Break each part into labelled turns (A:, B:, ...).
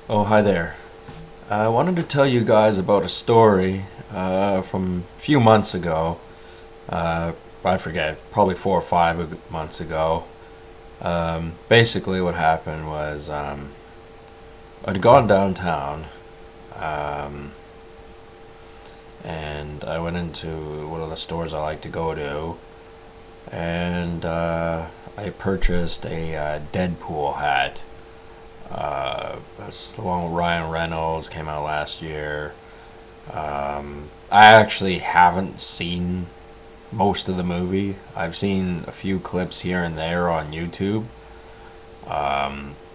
A: Oh, hi there. I wanted to tell you guys about a story from a few months ago. Uh, I forget, probably 4 or 5 months ago. Basically, what happened was I'd gone downtown um, and I went into one of the stores I like to go to, and I purchased a Deadpool hat. That's the one with Ryan Reynolds, came out last year. I actually haven't seen most of the movie. I've seen a few clips here and there on YouTube.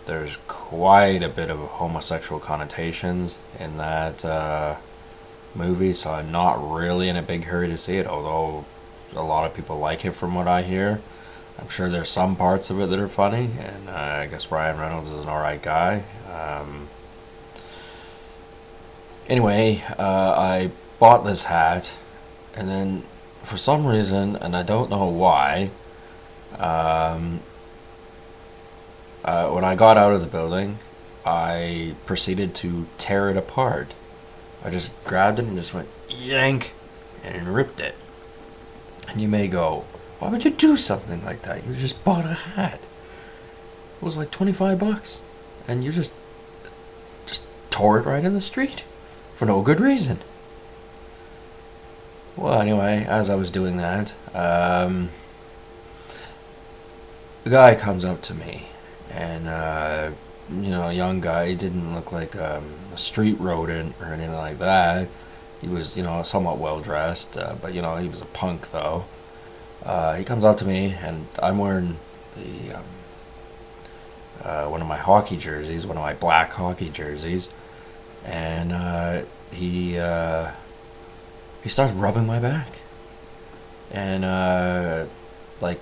A: There's quite a bit of homosexual connotations in that movie, so I'm not really in a big hurry to see it, although a lot of people like it from what I hear. I'm sure there's some parts of it that are funny, and I guess Ryan Reynolds is an alright guy. Anyway, I bought this hat, and then for some reason, and I don't know why, um, when I got out of the building, I proceeded to tear it apart. I just grabbed it and just went yank and ripped it. And you may go, why would you do something like that? You just bought a hat. It was like 25 bucks. And you just tore it right in the street for no good reason. Well, anyway, as I was doing that, the guy comes up to me, and a young guy. He didn't look like a street rodent or anything like that. He was, somewhat well dressed, but he was a punk though. He comes up to me, and I'm wearing the one of my hockey jerseys, one of my black hockey jerseys, and he starts rubbing my back, and like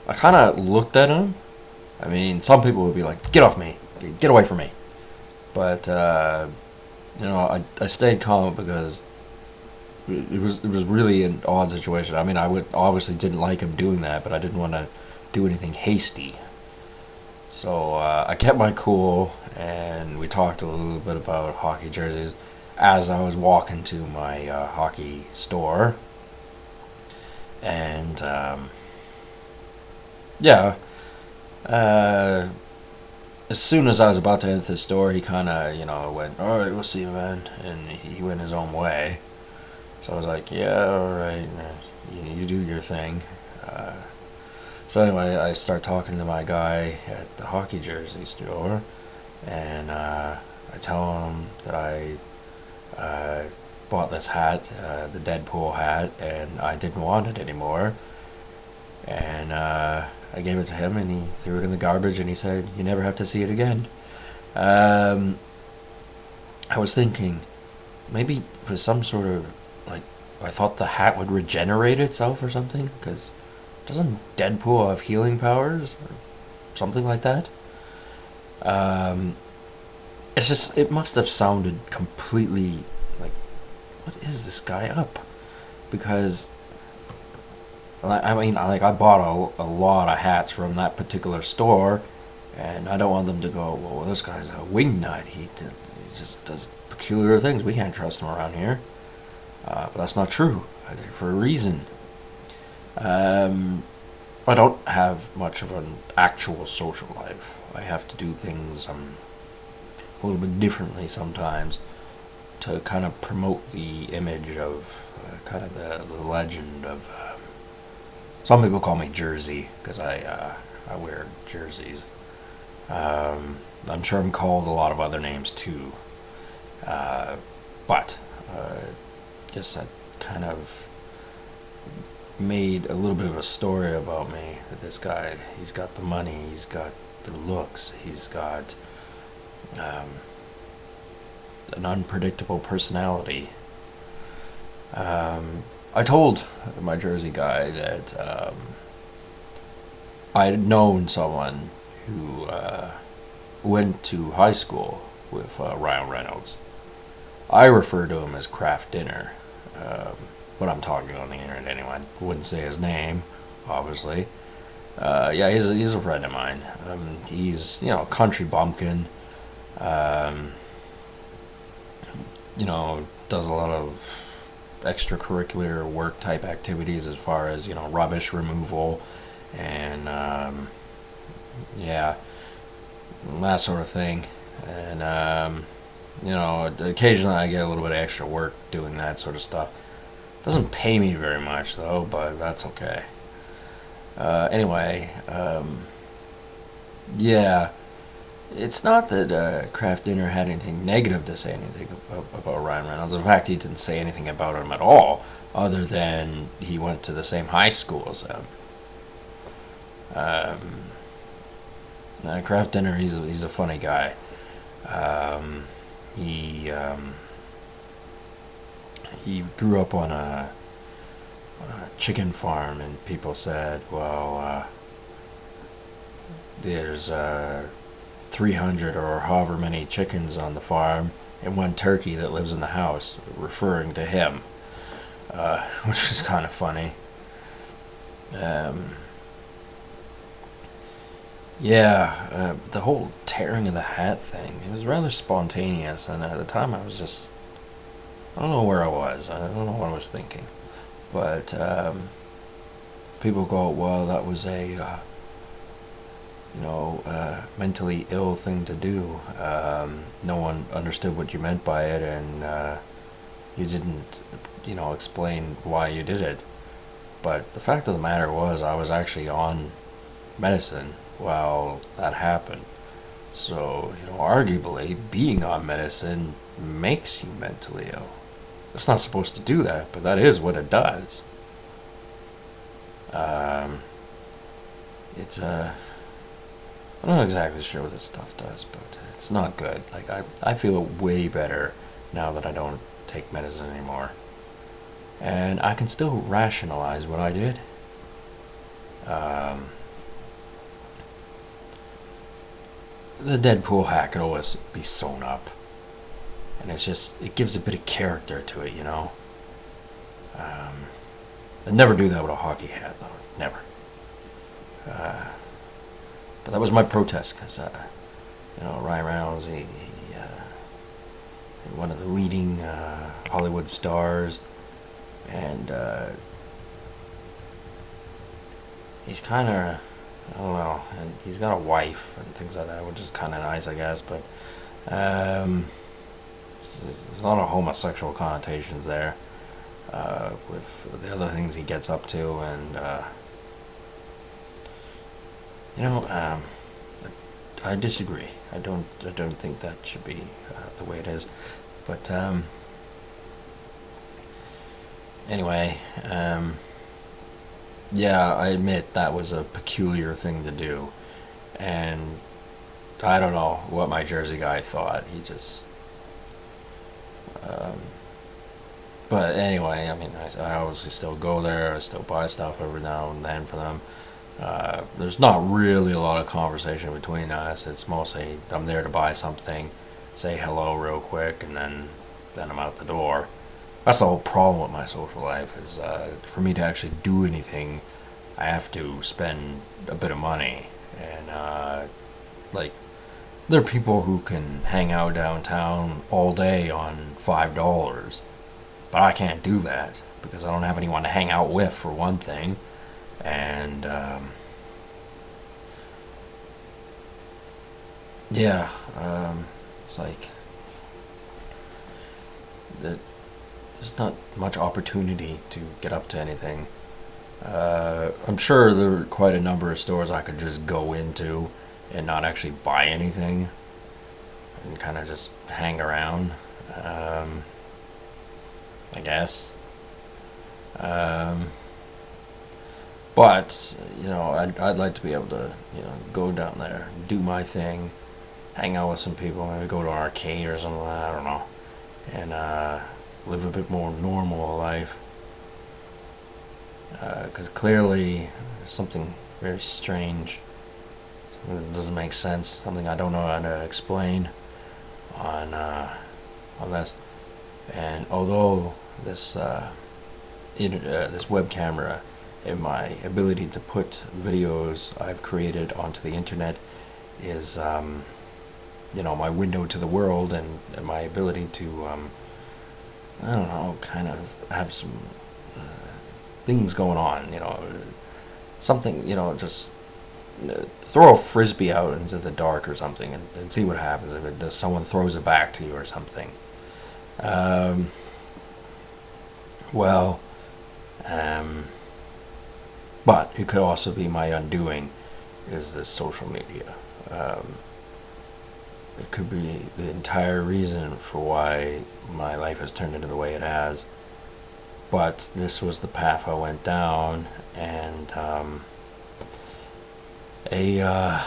A: I kind of looked at him. I mean, some people would be like, "Get off me, get away from me," but I stayed calm because it was really an odd situation. I mean, I would obviously didn't like him doing that, but I didn't want to do anything hasty. So I kept my cool, and we talked a little bit about hockey jerseys as I was walking to my hockey store, and yeah. Uh, as soon as I was about to enter the store, he kind of, went, "All right, we'll see you, man," and he went his own way. So I was like, "Yeah, all right, you do your thing." Uh, so anyway, I start talking to my guy at the hockey jersey store, and I tell him that I uh, bought this hat, the Deadpool hat, and I didn't want it anymore. And I gave it to him, and he threw it in the garbage, and he said, "You never have to see it again." Um, I was thinking, maybe it was some sort of, like, I thought the hat would regenerate itself or something, because doesn't Deadpool have healing powers or something like that? Um, it's just, it must have sounded completely like, what is this guy up? Because I mean, I bought a lot of hats from that particular store, and I don't want them to go, "Well, this guy's a wingnut. He just does peculiar things. We can't trust him around here." But that's not true. I did it for a reason. Um, I don't have much of an actual social life. I have to do things a little bit differently sometimes to kind of promote the image of kind of the legend of. Some people call me Jersey because I wear jerseys. I'm sure I'm called a lot of other names too, but I guess that kind of made a little bit of a story about me. That this guy, he's got the money, he's got the looks, he's got um, an unpredictable personality. I told my Jersey guy that I had known someone who went to high school with Ryan Reynolds. I refer to him as Kraft Dinner, but I'm talking on the internet anyway. I wouldn't say his name, obviously. Yeah, he's a friend of mine. He's a country bumpkin. Um, does a lot of extracurricular work type activities as far as rubbish removal and yeah, that sort of thing. And occasionally I get a little bit of extra work doing that sort of stuff. Doesn't pay me very much though, but that's okay. Anyway, yeah, it's not that Kraft Dinner had anything negative to say anything about Ryan Reynolds. In fact, he didn't say anything about him at all, other than he went to the same high school as him. Kraft Dinner, he's a funny guy. He he grew up on a chicken farm, and people said, well, there's 300 or however many chickens on the farm and one turkey that lives in the house, referring to him, which is kind of funny. Yeah, the whole tearing of the hat thing, it was rather spontaneous, and at the time I don't know where I was, I don't know what I was thinking, but people go, well, that was a mentally ill thing to do. No one understood what you meant by it, and you didn't, explain why you did it. But the fact of the matter was, I was actually on medicine while that happened. So, arguably, being on medicine makes you mentally ill. It's not supposed to do that, but that is what it does. It's I'm not exactly sure what this stuff does, but it's not good. Like, I feel way better now that I don't take medicine anymore. And I can still rationalize what I did. The DeadPool hat could always be sewn up. And it gives a bit of character to it, I'd never do that with a hockey hat, though. Never. But that was my protest, because, Ryan Reynolds, he one of the leading Hollywood stars, and he's kind of, I don't know, and he's got a wife and things like that, which is kind of nice, I guess, but there's a lot of homosexual connotations there with the other things he gets up to, and I disagree. I don't think that should be the way it is. But anyway, yeah, I admit that was a peculiar thing to do, and I don't know what my Jersey guy thought. He just, but anyway, I mean, I obviously still go there. I still buy stuff every now and then for them. There's not really a lot of conversation between us. It's mostly I'm there to buy something, say hello real quick, and then I'm out the door. That's the whole problem with my social life is for me to actually do anything, I have to spend a bit of money. And like, there are people who can hang out downtown all day on $5, but I can't do that because I don't have anyone to hang out with, for one thing. And yeah, it's like there's not much opportunity to get up to anything. I'm sure there are quite a number of stores I could just go into and not actually buy anything and kind of just hang around, I guess. But, I'd like to be able to, go down there, do my thing, hang out with some people, maybe go to an arcade or something like that, I don't know, and live a bit more normal life. Because clearly there's something very strange, something that doesn't make sense, something I don't know how to explain on this. And although this this web camera and my ability to put videos I've created onto the internet is my window to the world, and my ability to, I don't know, kind of have some things going on, something, just throw a frisbee out into the dark or something, and see what happens if it does. Someone throws it back to you or something. Um, well, but it could also be my undoing, is this social media. It could be the entire reason for why my life has turned into the way it has. But this was the path I went down, and a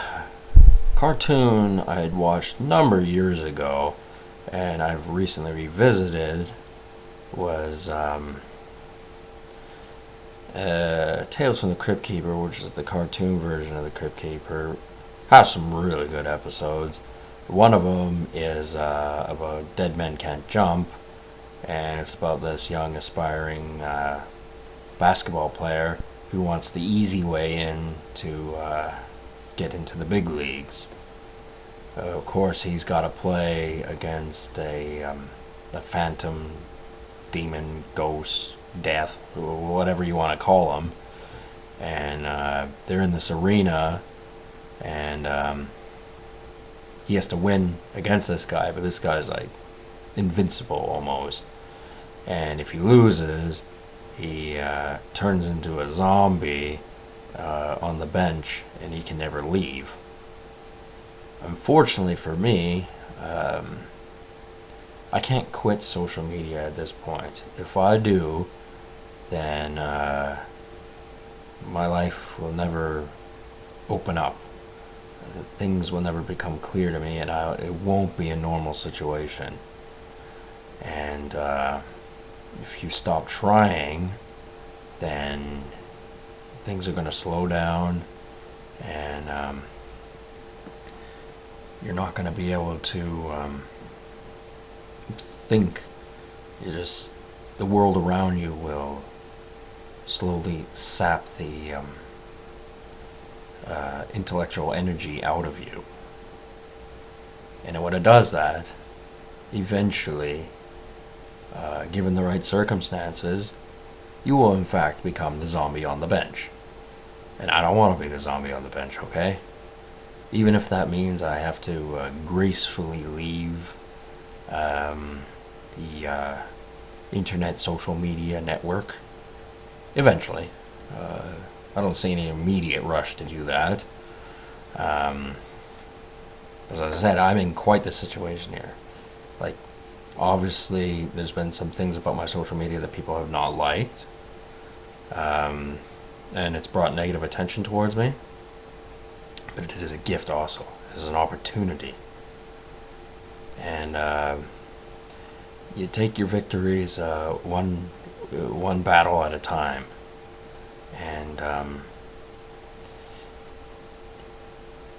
A: cartoon I had watched a number of years ago, and I've recently revisited, was Tales from the Crypt Keeper, which is the cartoon version of the Crypt Keeper. Has some really good episodes. One of them is about Dead Men Can't Jump, and it's about this young aspiring basketball player who wants the easy way in to get into the big leagues. Of course, he's got to play against a phantom, demon, ghost, death, whatever you want to call them, and they're in this arena, and he has to win against this guy, but this guy's like invincible almost. And if he loses, he turns into a zombie on the bench, and he can never leave. Unfortunately for me, I can't quit social media at this point. If I do, then my life will never open up. Things will never become clear to me, and it won't be a normal situation. And if you stop trying, then things are going to slow down, and you're not going to be able to think. The world around you will slowly sap the intellectual energy out of you. And when it does that, eventually, given the right circumstances, you will in fact become the zombie on the bench. And I don't want to be the zombie on the bench, okay? Even if that means I have to gracefully leave the internet social media network. Eventually. I don't see any immediate rush to do that. As I said, I'm in quite the situation here. Like, obviously, there's been some things about my social media that people have not liked. And it's brought negative attention towards me. But it is a gift also. It is an opportunity. And you take your victories one battle at a time. And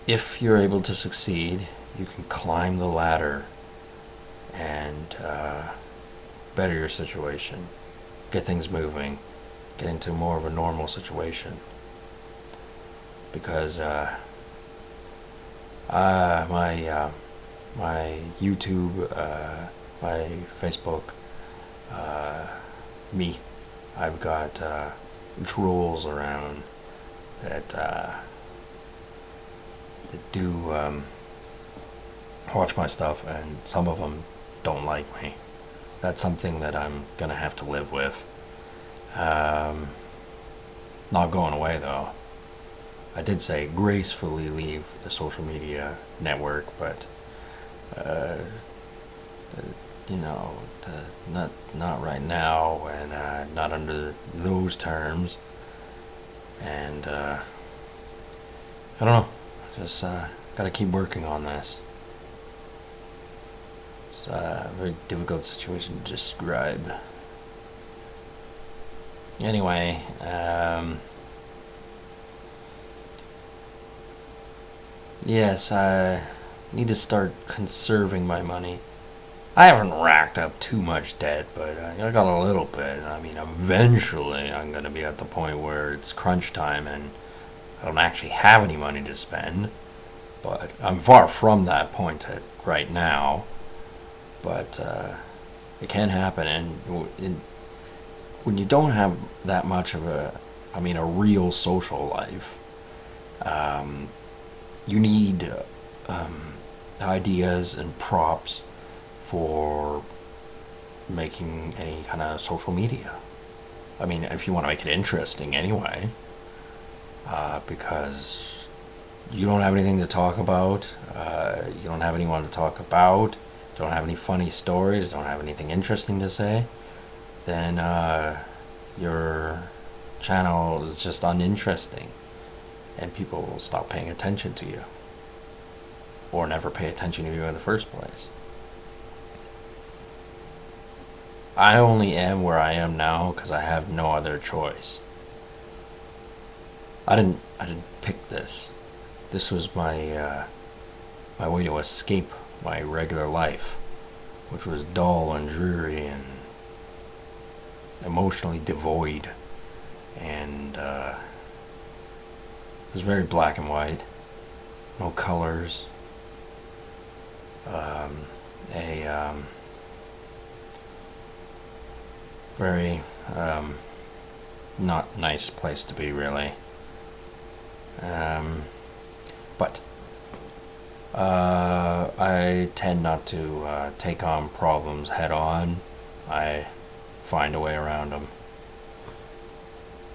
A: if you're able to succeed, you can climb the ladder and better your situation, get things moving, get into more of a normal situation. Because my YouTube, my Facebook, I've got trolls around that do watch my stuff, and some of them don't like me. That's something that I'm gonna have to live with. Not going away though. I did say gracefully leave the social media network, but not right now, and not under those terms. And I don't know. Just gotta keep working on this. It's a very difficult situation to describe. Anyway, yes, I need to start conserving my money. I haven't racked up too much debt, but I got a little bit. I mean, eventually I'm going to be at the point where it's crunch time and I don't actually have any money to spend. But I'm far from that point right now. But it can happen, and when you don't have that much of a real social life, you need ideas and props for making any kind of social media. I mean, if you want to make it interesting anyway, because you don't have anything to talk about, you don't have anyone to talk about, don't have any funny stories, don't have anything interesting to say, then your channel is just uninteresting, and people will stop paying attention to you, or never pay attention to you in the first place. I only am where I am now because I have no other choice. I didn't pick this. This was my way to escape my regular life, which was dull and dreary and emotionally devoid, and it was very black and white, no colors. A very not nice place to be, really. But I tend not to take on problems head on. I find a way around them.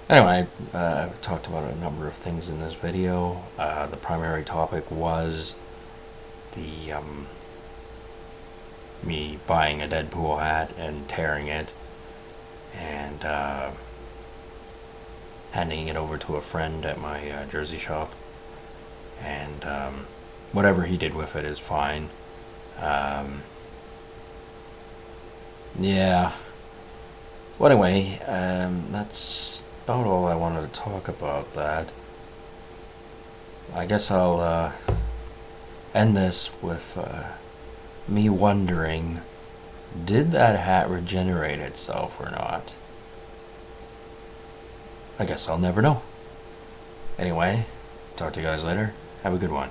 A: Anyway, I've talked about a number of things in this video. The primary topic was the me buying a DeadPool hat and tearing it, and handing it over to a friend at my jersey shop, and whatever he did with it is fine. Yeah. Well, anyway, that's about all I wanted to talk about that. I guess I'll end this with me wondering, did that hat regenerate itself or not? I guess I'll never know. Anyway, talk to you guys later. Have a good one.